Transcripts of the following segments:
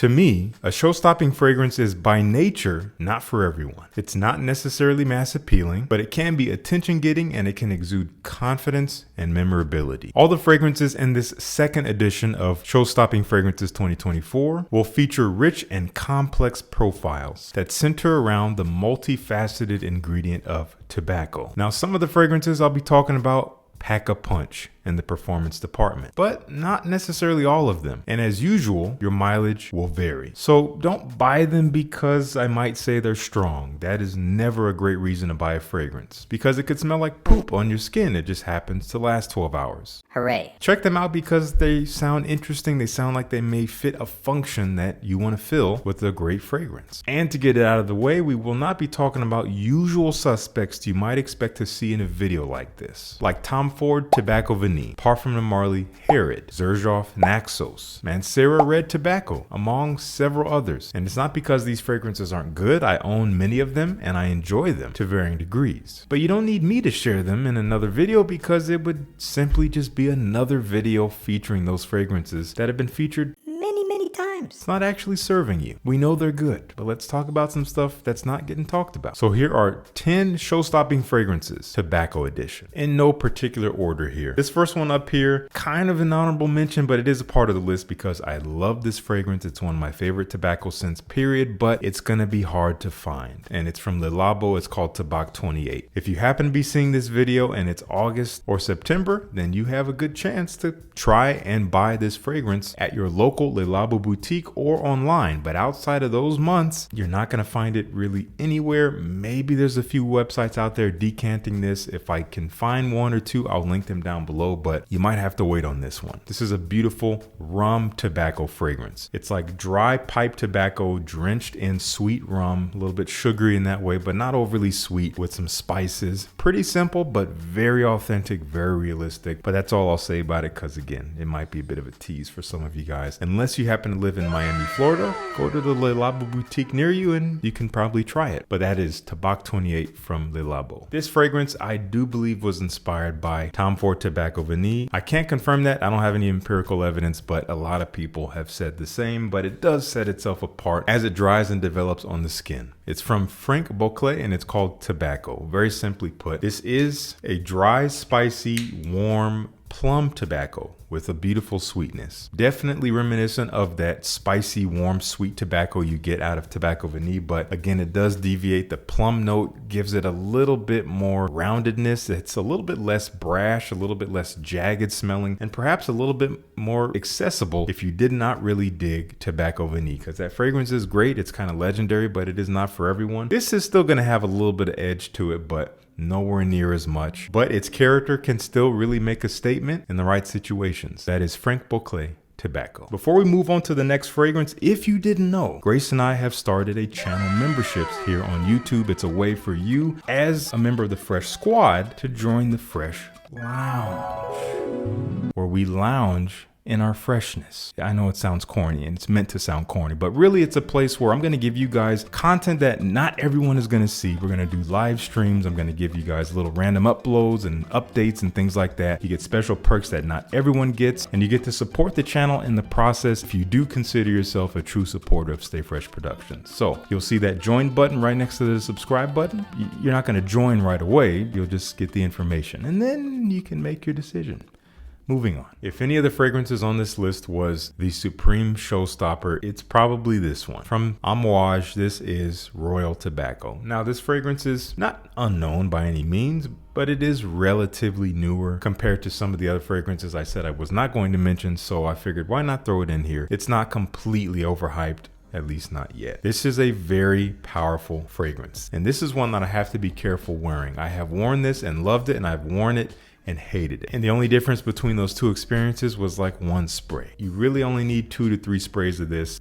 To me, a show-stopping fragrance is by nature not for everyone. It's not necessarily mass appealing, but it can be attention-getting and it can exude confidence and memorability. All the fragrances in this second edition of Show-Stopping Fragrances 2024 will feature rich and complex profiles that center around the multifaceted ingredient of tobacco. Now, some of the fragrances I'll be talking about pack a punch in the performance department, but not necessarily all of them. And as usual, your mileage will vary. So don't buy them because I might say they're strong. That is never a great reason to buy a fragrance, because it could smell like poop on your skin. It just happens to last 12 hours. Hooray. Check them out because they sound interesting. They sound like they may fit a function that you want to fill with a great fragrance. And to get it out of the way, we will not be talking about usual suspects you might expect to see in a video like this, like Tom Ford Tobacco Vanille, Parfum de Marly Herod, Xerjoff Naxos, Mancera Red Tobacco, among several others. And it's not because these fragrances aren't good. I own many of them and I enjoy them to varying degrees. But you don't need me to share them in another video because it would simply just be another video featuring those fragrances that have been featured Many times. It's not actually serving you. We know they're good, but let's talk about some stuff that's not getting talked about. So here are 10 show-stopping fragrances, tobacco edition, in no particular order here. This first one up here, kind of an honorable mention, but it is a part of the list because I love this fragrance. It's one of my favorite tobacco scents, period, but it's gonna be hard to find. And it's from Labo. It's called Tobac 28. If you happen to be seeing this video and it's August or September, then you have a good chance to try and buy this fragrance at your local Labo boutique or online. But outside of those months, you're not going to find it really anywhere. Maybe there's a few websites out there decanting this. If I can find one or two, I'll link them down below, but you might have to wait on this one. This is a beautiful rum tobacco fragrance. It's like dry pipe tobacco drenched in sweet rum, a little bit sugary in that way, but not overly sweet, with some spices. Pretty simple, but very authentic, very realistic. But that's all I'll say about it, because again, it might be a bit of a tease for some of you guys. Unless you happen to live in Miami, Florida, go to the Labo boutique near you and you can probably try it. But that is Tobac 28 from Labo. This fragrance I do believe was inspired by Tom Ford Tobacco Vanille. I can't confirm that. I don't have any empirical evidence, but a lot of people have said the same. But it does set itself apart as it dries and develops on the skin. It's from Franck Boclet and it's called Tobacco. Very simply put, this is a dry, spicy, warm plum tobacco with a beautiful sweetness. Definitely reminiscent of that spicy, warm, sweet tobacco you get out of Tobacco Vanille, but again, it does deviate. The plum note gives it a little bit more roundedness. It's a little bit less brash, a little bit less jagged smelling, and perhaps a little bit more accessible if you did not really dig Tobacco Vanille, because that fragrance is great. It's kind of legendary, but it is not for everyone. This is still going to have a little bit of edge to it, but nowhere near as much. But its character can still really make a statement in the right situations. That is Franck Boclet Tobacco. Before we move on to the next fragrance, if you didn't know, Grace and I have started a channel memberships here on YouTube. It's a way for you as a member of the Fresh Squad to join the Fresh Lounge, where we lounge in our freshness. I know it sounds corny and it's meant to sound corny, but really it's a place where I'm going to give you guys content that not everyone is going to see. We're going to do live streams. I'm going to give you guys little random uploads and updates and things like that. You get special perks that not everyone gets, and you get to support the channel in the process if you do consider yourself a true supporter of Stay Fresh Productions. So you'll see that join button right next to the subscribe button. You're not going to join right away. You'll just get the information and then you can make your decision. Moving on. If any of the fragrances on this list was the supreme showstopper, it's probably this one. From Amouage, this is Royal Tobacco. Now, this fragrance is not unknown by any means, but it is relatively newer compared to some of the other fragrances I said I was not going to mention, so I figured why not throw it in here. It's not completely overhyped. At least not yet. This is a very powerful fragrance. And this is one that I have to be careful wearing. I have worn this and loved it, and I've worn it and hated it. And the only difference between those two experiences was like one spray. You really only need 2 to 3 sprays of this.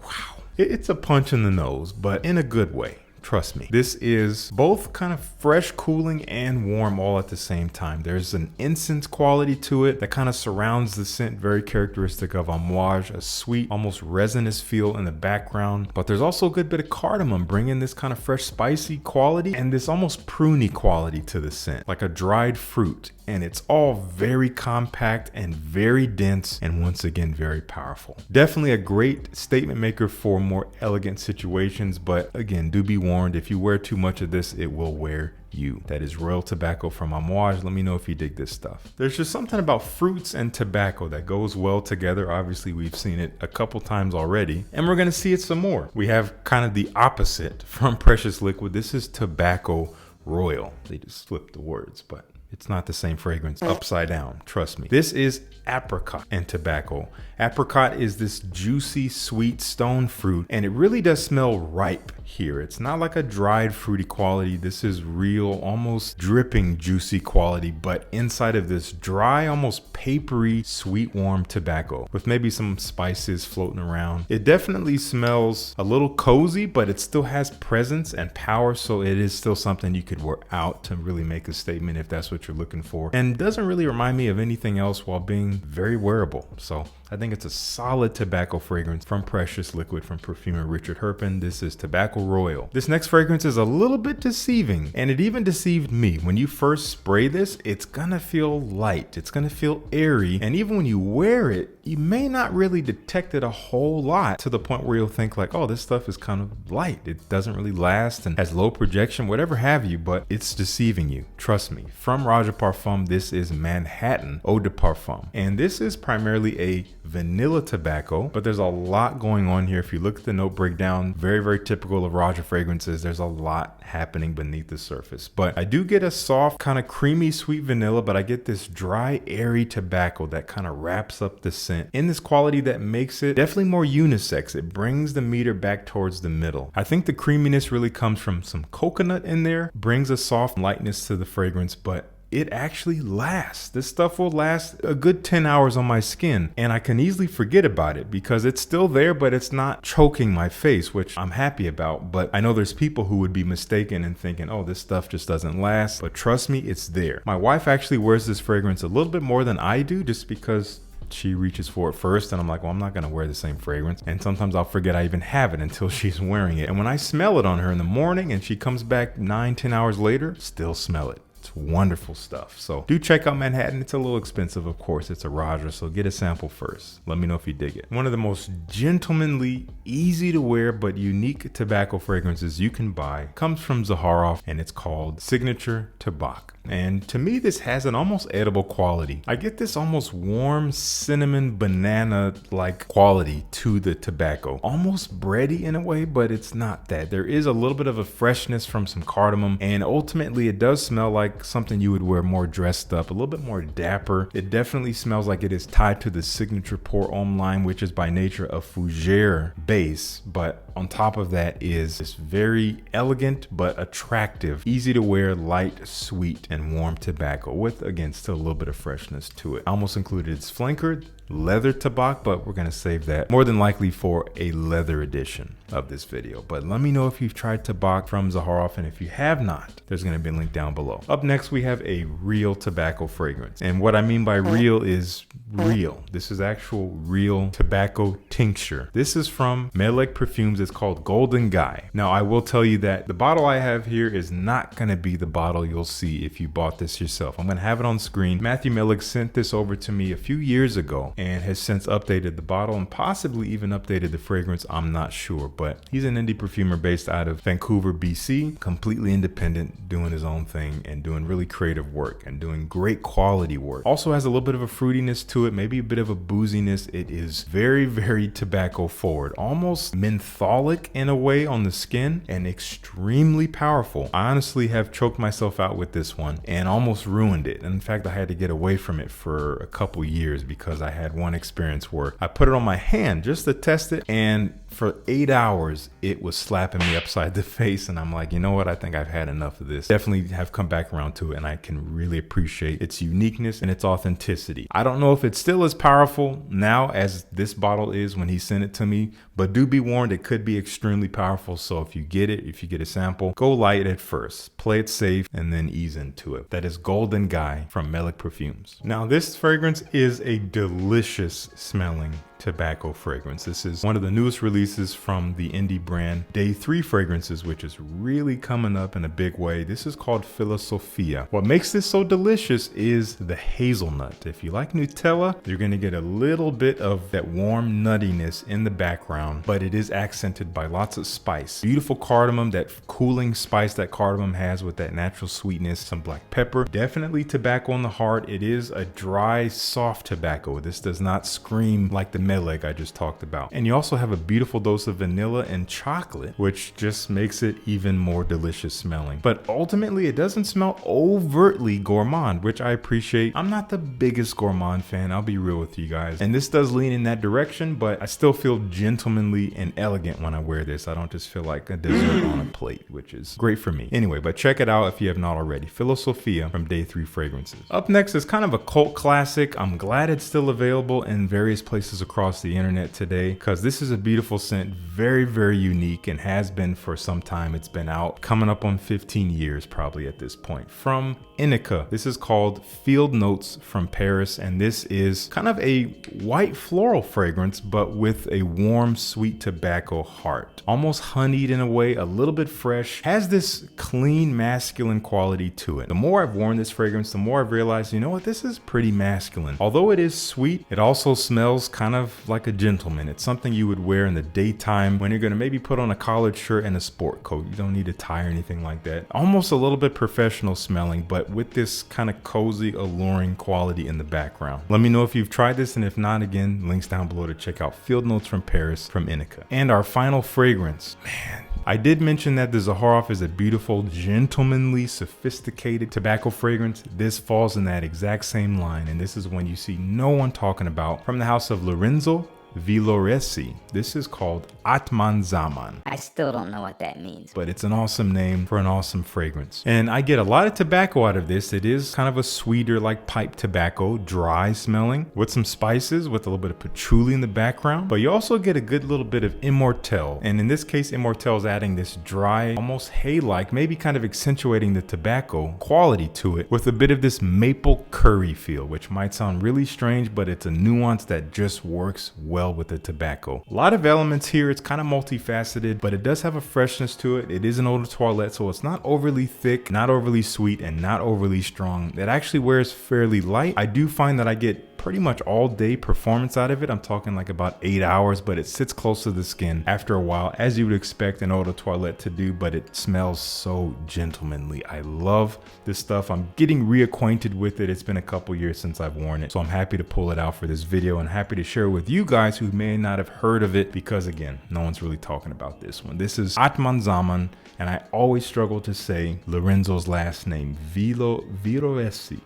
Wow. It's a punch in the nose, but in a good way. Trust me. This is both kind of fresh, cooling, and warm all at the same time. There's an incense quality to it that kind of surrounds the scent, very characteristic of Amouage, a sweet, almost resinous feel in the background. But there's also a good bit of cardamom, bringing this kind of fresh, spicy quality and this almost pruny quality to the scent, like a dried fruit. and it's all very compact and very dense, and once again, very powerful. Definitely a great statement maker for more elegant situations, but again, do be warned, if you wear too much of this, it will wear you. That is Royal Tobacco from Amouage. Let me know if you dig this stuff. There's just something about fruits and tobacco that goes well together. Obviously, we've seen it a couple times already, and we're gonna see it some more. We have kind of the opposite from Precious Liquid. This is Tobacco Royal. They just flipped the words, but it's not the same fragrance upside down, trust me. This is apricot and tobacco. Apricot is this juicy, sweet stone fruit, and it really does smell ripe here. It's not like a dried fruity quality. This is real, almost dripping juicy quality, but inside of this dry, almost papery, sweet, warm tobacco with maybe some spices floating around. It definitely smells a little cozy, but it still has presence and power, so it is still something you could wear out to really make a statement if that's what you're looking for, and doesn't really remind me of anything else while being very wearable. So I think it's a solid tobacco fragrance from Precious Liquid from perfumer Richard Herpen. This is Tobacco Royal. This next fragrance is a little bit deceiving, and it even deceived me. When you first spray this, it's gonna feel light, it's gonna feel airy, and even when you wear it, you may not really detect it a whole lot, to the point where you'll think like, oh, this stuff is kind of light. It doesn't really last and has low projection, whatever have you, but it's deceiving you. Trust me. From Roja Parfum, this is Manhattan Eau de Parfum, and this is primarily a vanilla tobacco, but there's a lot going on here. If you look at the note breakdown, very typical of Roja fragrances, there's a lot happening beneath the surface. But I do get a soft, kind of creamy, sweet vanilla, but I get this dry, airy tobacco that kind of wraps up the scent in this quality that makes it definitely more unisex. It brings the meter back towards the middle. I think the creaminess really comes from some coconut in there, brings a soft lightness to the fragrance, but it actually lasts. This stuff will last a good 10 hours on my skin, and I can easily forget about it because it's still there, but it's not choking my face, which I'm happy about. But I know there's people who would be mistaken and thinking, oh, this stuff just doesn't last. But trust me, it's there. My wife actually wears this fragrance a little bit more than I do, just because she reaches for it first, and I'm like, well, I'm not gonna wear the same fragrance, and sometimes I'll forget I even have it until she's wearing it. And when I smell it on her in the morning and she comes back 9-10 hours later, still smell it. It's wonderful stuff. So do check out Manhattan. It's a little expensive, of course. It's a Roja, so get a sample first. Let me know if you dig it. One of the most gentlemanly, easy to wear, but unique tobacco fragrances you can buy comes from Zaharoff, and it's called Signature Tobac. And to me, this has an almost edible quality. I get this almost warm cinnamon banana like quality to the tobacco, almost bready in a way, but it's not that. There is a little bit of a freshness from some cardamom, and ultimately it does smell like something you would wear more dressed up, a little bit more dapper. It definitely smells like it is tied to the signature Pour Homme line, which is by nature a fougere base, but on top of that is this very elegant but attractive, easy to wear, light, sweet, and warm tobacco with, again, still a little bit of freshness to it. I almost included its flanker leather Tobac, but we're gonna save that more than likely for a leather edition of this video. But let me know if you've tried Tobac from Zaharoff, and if you have not, there's gonna be a link down below. Up next, we have a real tobacco fragrance, and what I mean by real is real. This is actual real tobacco tincture. This is from Meleg Perfumes. It's called Golden Guy. Now, I will tell you that the bottle I have here is not gonna be the bottle you'll see if you bought this yourself. I'm gonna have it on screen. Matthew Meleg sent this over to me a few years ago and has since updated the bottle and possibly even updated the fragrance. I'm not sure, but he's an indie perfumer based out of Vancouver, BC, completely independent, doing his own thing and doing really creative work and doing great quality work. Also has a little bit of a fruitiness to it, maybe a bit of a booziness. It is very tobacco forward, almost mentholic in a way on the skin, and extremely powerful. I honestly have choked myself out with this one and almost ruined it. In fact, I had to get away from it for a couple years because I had one experience where I put it on my hand just to test it, and for 8 hours it was slapping me upside the face, and I'm like, you know what, I think I've had enough of this. Definitely have come back around to it, and I can really appreciate its uniqueness and its authenticity. I don't know if it's still as powerful now as this bottle is when he sent it to me, but do be warned, it could be extremely powerful. So if you get it, if you get a sample, go light at first, play it safe, and then ease into it. That is Golden Guy from Meleg Perfumes. Now, this fragrance is a delicious smelling tobacco fragrance. This is one of the newest releases from the indie brand Day 3 Fragrances, which is really coming up in a big way. This is called Philosophia. What makes this so delicious is the hazelnut. If you like Nutella, you're going to get a little bit of that warm nuttiness in the background, but it is accented by lots of spice. Beautiful cardamom, that cooling spice that cardamom has with that natural sweetness, some black pepper, definitely tobacco in the heart. It is a dry, soft tobacco. This does not scream like the Meleg I just talked about. And you also have a beautiful dose of vanilla and chocolate, which just makes it even more delicious smelling. But ultimately, it doesn't smell overtly gourmand, which I appreciate. I'm not the biggest gourmand fan, I'll be real with you guys. And this does lean in that direction, but I still feel gentlemanly and elegant when I wear this. I don't just feel like a dessert on a plate, which is great for me. Anyway, but check it out if you have not already. Philosophia from Day 3 Fragrances. Up next is kind of a cult classic. I'm glad it's still available in various places across the internet today, because this is a beautiful scent, very, very unique, and has been for some time. It's been out, coming up on 15 years probably at this point. From Ineke. This is called Field Notes from Paris, and this is kind of a white floral fragrance, but with a warm, sweet tobacco heart. Almost honeyed in a way, a little bit fresh, has this clean, masculine quality to it. The more I've worn this fragrance, the more I've realized, you know what, this is pretty masculine. Although it is sweet, it also smells kind of like a gentleman. It's something you would wear in the daytime when you're gonna maybe put on a collared shirt and a sport coat. You don't need a tie or anything like that. Almost a little bit professional smelling, but with this kind of cozy, alluring quality in the background. Let me know if you've tried this, and if not, again, links down below to check out Field Notes from Paris from Ineke. And our final fragrance, man, I did mention that the Zaharoff is a beautiful, gentlemanly, sophisticated tobacco fragrance. This falls in that exact same line, and this is one you see no one talking about, from the house of Lorenzo, Villoresi. This is called Atman Xaman. I still don't know what that means, but it's an awesome name for an awesome fragrance. And I get a lot of tobacco out of this. It is kind of a sweeter, like pipe tobacco, dry smelling, with some spices, with a little bit of patchouli in the background. But you also get a good little bit of Immortelle. And in this case, Immortelle is adding this dry, almost hay-like, maybe kind of accentuating the tobacco quality to it, with a bit of this maple curry feel, which might sound really strange, but it's a nuance that just works well with the tobacco. A lot of elements here. It's kind of multifaceted, but it does have a freshness to it. It is an eau de toilette, so it's not overly thick, not overly sweet, and not overly strong. It actually wears fairly light. I do find that I get pretty much all day performance out of it. I'm talking like about 8 hours, but it sits close to the skin after a while, as you would expect an eau de toilette to do, but it smells so gentlemanly. I love this stuff. I'm getting reacquainted with it. It's been a couple years since I've worn it, so I'm happy to pull it out for this video and happy to share with you guys who may not have heard of it, because again, no one's really talking about this one. This is Atman Xaman, and I always struggle to say Lorenzo's last name, Villoresi.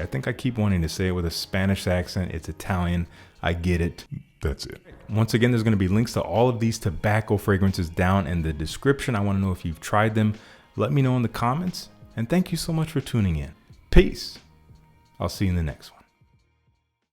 I think I keep wanting to say it with a Spanish accent. It's Italian. I get it. That's it. Once again, there's going to be links to all of these tobacco fragrances down in the description. I want to know if you've tried them. Let me know in the comments. And thank you so much for tuning in. Peace. I'll see you in the next one.